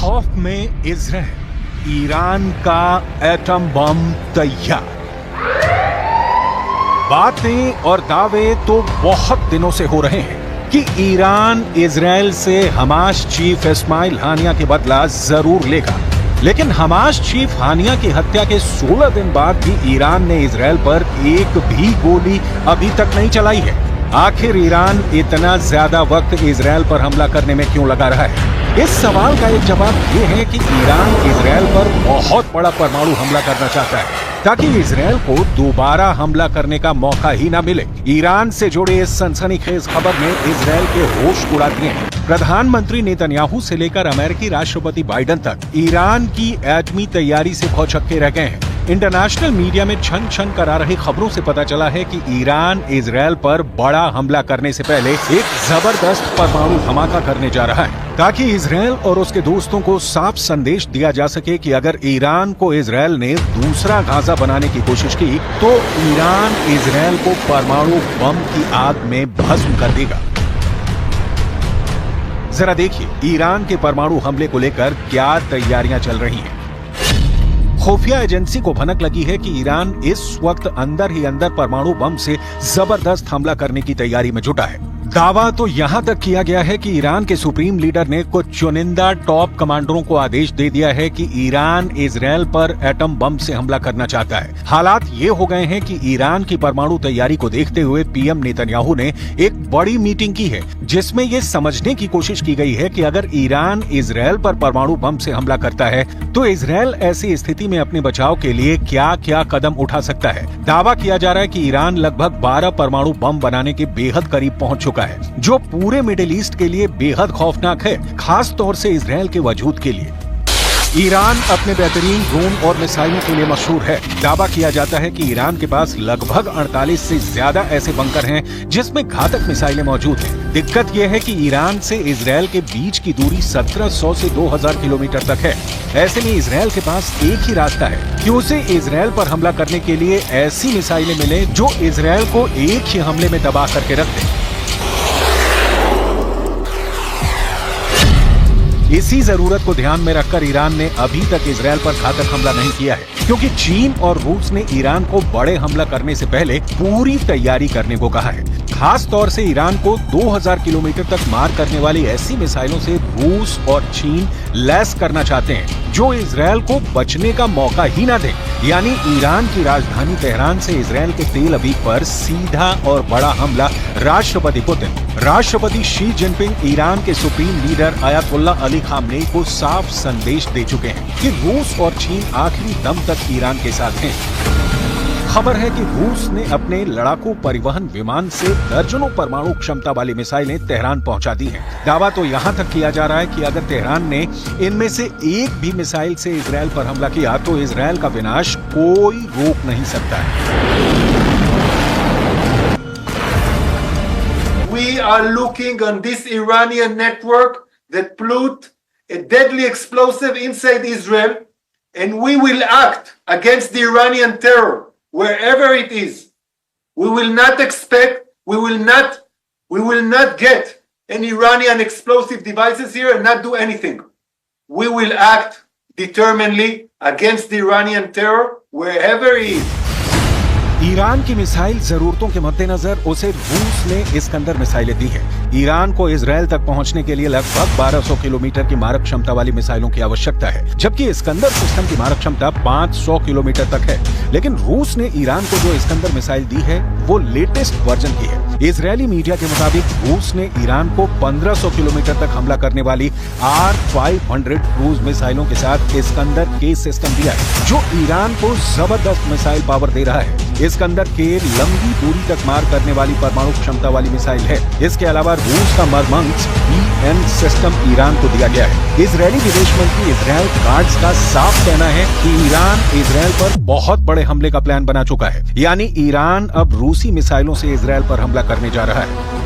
खौफ में Israel, Iran का एटम बम तैयार। बातें और दावे तो बहुत दिनों से हो रहे हैं कि ईरान इजराइल से हमास चीफ इस्माइल हानिया के बदला जरूर लेगा, लेकिन हमास चीफ हानिया की हत्या के 16 दिन बाद भी ईरान ने इजराइल पर एक भी गोली अभी तक नहीं चलाई है। आखिर ईरान इतना ज्यादा वक्त इजराइल पर हमला करने में क्यों लगा रहा है? इस सवाल का एक जवाब ये है कि ईरान इजराइल पर बहुत बड़ा परमाणु हमला करना चाहता है ताकि इजराइल को दोबारा हमला करने का मौका ही ना मिले। ईरान से जुड़े इस सनसनीखेज खबर ने इजराइल के होश उड़ा दिए हैं। प्रधानमंत्री नेतन्याहू से लेकर अमेरिकी राष्ट्रपति बाइडेन तक ईरान की एटमी तैयारी से भौचक्के रह गए हैं। इंटरनेशनल मीडिया में छन छन करा रही खबरों से पता चला है कि ईरान इजराइल पर बड़ा हमला करने से पहले एक जबरदस्त परमाणु धमाका करने जा रहा है ताकि इजराइल और उसके दोस्तों को साफ संदेश दिया जा सके कि अगर ईरान को इजराइल ने दूसरा गाजा बनाने की कोशिश की तो ईरान इजराइल को परमाणु बम की आग में भस्म कर देगा। जरा देखिए ईरान के परमाणु हमले को लेकर क्या तैयारियां चल रही हैं। खुफिया एजेंसी को भनक लगी है कि ईरान इस वक्त अंदर ही अंदर परमाणु बम से जबरदस्त हमला करने की तैयारी में जुटा है। दावा तो यहां तक किया गया है कि ईरान के सुप्रीम लीडर ने कुछ चुनिंदा टॉप कमांडरों को आदेश दे दिया है कि ईरान इजराइल पर एटम बम से हमला करना चाहता है। हालात ये हो गए हैं कि ईरान की परमाणु तैयारी को देखते हुए पीएम नेतन्याहू ने एक बड़ी मीटिंग की है जिसमें ये समझने की कोशिश की गई है कि अगर ईरान इजराइल पर परमाणु बम से हमला करता है तो इजराइल ऐसी स्थिति में अपने बचाव के लिए क्या क्या कदम उठा सकता है। दावा किया जा रहा है कि ईरान लगभग 12 परमाणु बम बनाने के बेहद करीब पहुंच चुका है, जो पूरे मिडिल ईस्ट के लिए बेहद खौफनाक है, खास तौर से इजराइल के वजूद के लिए। ईरान अपने बेहतरीन ड्रोन और मिसाइलों के लिए मशहूर है। दावा किया जाता है कि ईरान के पास लगभग 48 से ज्यादा ऐसे बंकर हैं जिसमें घातक मिसाइलें मौजूद हैं। दिक्कत यह है कि ईरान से इजराइल के बीच की दूरी 1700 से 2000 किलोमीटर तक है। ऐसे में इजराइल के पास एक ही रास्ता है कि उसे इजराइल पर हमला करने के लिए ऐसी मिसाइलें मिले जो इजराइल को एक ही हमले में तबाह करके रख दें। इसी जरूरत को ध्यान में रखकर ईरान ने अभी तक इजराइल पर घातक हमला नहीं किया है, क्योंकि चीन और रूस ने ईरान को बड़े हमला करने से पहले पूरी तैयारी करने को कहा है। खास तौर से ईरान को 2000 किलोमीटर तक मार करने वाली ऐसी मिसाइलों से रूस और चीन लैस करना चाहते हैं जो इजराइल को बचने का मौका ही ना दे। यानी ईरान की राजधानी तेहरान से इजराइल के तेल अवीव पर सीधा और बड़ा हमला। राष्ट्रपति पुतिन, राष्ट्रपति शी जिनपिंग ईरान के supreme leader Ayatollah Ali Khamenei को साफ संदेश दे चुके हैं कि रूस और चीन आखिरी दम तक ईरान के साथ हैं। खबर है कि रूस ने अपने लड़ाकू परिवहन विमान से दर्जनों परमाणु क्षमता वाली मिसाइलें तेहरान पहुंचा दी हैं। दावा तो यहां तक किया जा रहा है कि अगर तेहरान ने इनमें से एक भी मिसाइल से इजराइल पर हमला किया तो इजराइल का विनाश कोई रोक नहीं सकता है। We are looking on this Iranian network that put a deadly explosive inside Israel, and we will act against the Iranian terror wherever it is. We will not expect, we will not get any Iranian explosive devices here and not do anything. We will act determinedly against the Iranian terror wherever it is. Iran की missile जरूरतों के मद्देनजर उसे रूस ने Iskander मिसाइलें दी है। Iran को इजराइल तक पहुंचने के लिए लगभग 1200 किलोमीटर की मारक क्षमता वाली मिसाइलों की आवश्यकता है, जबकि इस्कंदर सिस्टम की मारक क्षमता 500 किलोमीटर तक है। लेकिन रूस ने ईरान को जो इस्कंदर मिसाइल दी है वो लेटेस्ट वर्जन की है। इजरायली मीडिया के मुताबिक रूस ने ईरान को 1500 किलोमीटर तक हमला करने वाली R-500 क्रूज मिसाइलों के साथ इस्कंदर के सिस्टम दिया है, जो ईरान को जबरदस्त मिसाइल पावर दे रहा है। इस्कंदर के लंबी दूरी तक मार करने वाली परमाणु क्षमता वाली मिसाइल है। इसके अलावा रूस का मरमंग्स BN सिस्टम ईरान को दिया गया है। इजरायली विदेश मंत्री इजराइल काट्ज का साफ कहना है कि ईरान इजराइल पर बहुत बड़े हमले का प्लान बना चुका है। यानी ईरान अब रूसी मिसाइलों से इजराइल पर हमला करने जा रहा है।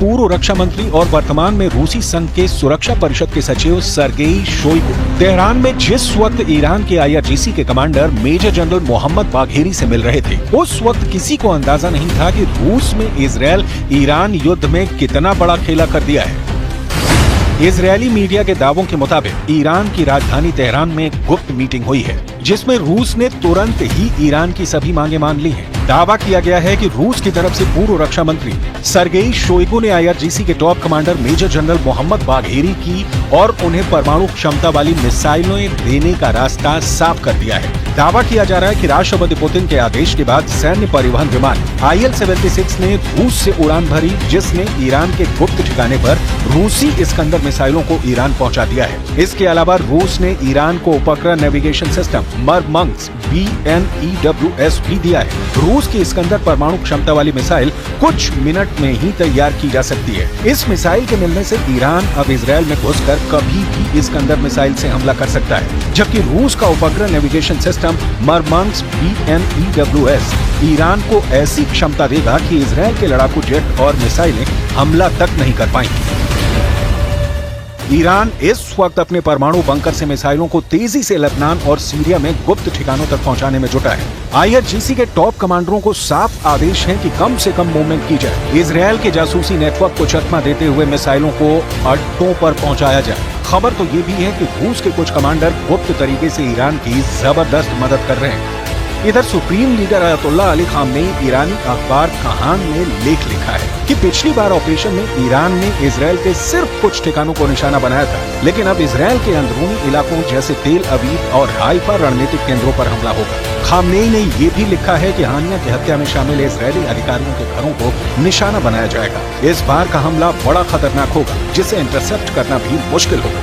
पूर्व रक्षा मंत्री और वर्तमान में रूसी संघ के सुरक्षा परिषद के सचिव सर्गेई शोइगु तेहरान में जिस वक्त ईरान के IRGC के commander major general Mohammad Bagheri से मिल रहे थे, उस वक्त किसी को अंदाजा नहीं था कि रूस में इजरायल ईरान युद्ध में कितना बड़ा खेला कर दिया है। इजरायली मीडिया के दावों के मुताबिक ईरान की राजधानी तेहरान में गुप्त मीटिंग हुई है, जिसमें रूस ने तुरंत ही ईरान की सभी मांगे मान ली हैं। दावा किया गया है कि रूस की तरफ से पूर्व रक्षा मंत्री सर्गेई शोइगु ने IRGC के top commander major general Mohammad Bagheri की और उन्हें परमाणु क्षमता वाली मिसाइलें देने का रास्ता साफ कर दिया है। दावा किया जा रहा है कि राष्ट्रपति पुतिन के आदेश के बाद सैन्य परिवहन विमान IL-76 ने रूस से उड़ान भरी, जिसने ईरान के गुप्त ठिकाने पर रूसी इस्कंदर मिसाइलों को ईरान पहुंचा दिया है। इसके अलावा रूस ने ईरान को उपग्रह नेविगेशन सिस्टम मरमंग्स BNEWS भी दिया है। रूस की इस्कंदर परमाणु क्षमता वाली मिसाइल कुछ मिनट में ही तैयार की जा सकती है। इस मिसाइल के मिलने से ईरान अब इजरायल में घुसकर कभी भी इस्कंदर मिसाइल से हमला कर सकता है, जबकि रूस का उपग्रह नेविगेशन सिस्टम मरमंग्स BNEWS ईरान को ऐसी क्षमता देगा कि इजरायल के लड़ाकू जेट और मिसाइलें हमला तक नहीं कर पाएंगी। ईरान इस वक्त अपने परमाणु बंकर से मिसाइलों को तेजी से लेबनान और सीरिया में गुप्त ठिकानों तक पहुंचाने में जुटा है। IRGC के टॉप कमांडरों को साफ आदेश है कि कम से कम मूवमेंट की जाए, इजरायल के जासूसी नेटवर्क को चकमा देते हुए मिसाइलों को अड्डों पर पहुंचाया जाए। खबर तो ये भी है कि रूस के कुछ कमांडर गुप्त तरीके से ईरान की जबरदस्त मदद कर रहे हैं। इधर supreme leader Ayatollah Ali Khamenei ईरानी अखबार कहान में लेख लिखा है कि पिछली बार ऑपरेशन में ईरान ने इजरायल के सिर्फ कुछ ठिकानों को निशाना बनाया था, लेकिन अब इजरायल के अंदरूनी इलाकों जैसे तेल अवीव और हाइफा रणनीतिक केंद्रों पर हमला होगा। खामनेई ने ये भी लिखा है कि हानिया की हत्या में शामिल इजरायली अधिकारियों के घरों को निशाना बनाया जाएगा। इस बार का हमला बड़ा खतरनाक होगा, जिसे इंटरसेप्ट करना भी मुश्किल होगा।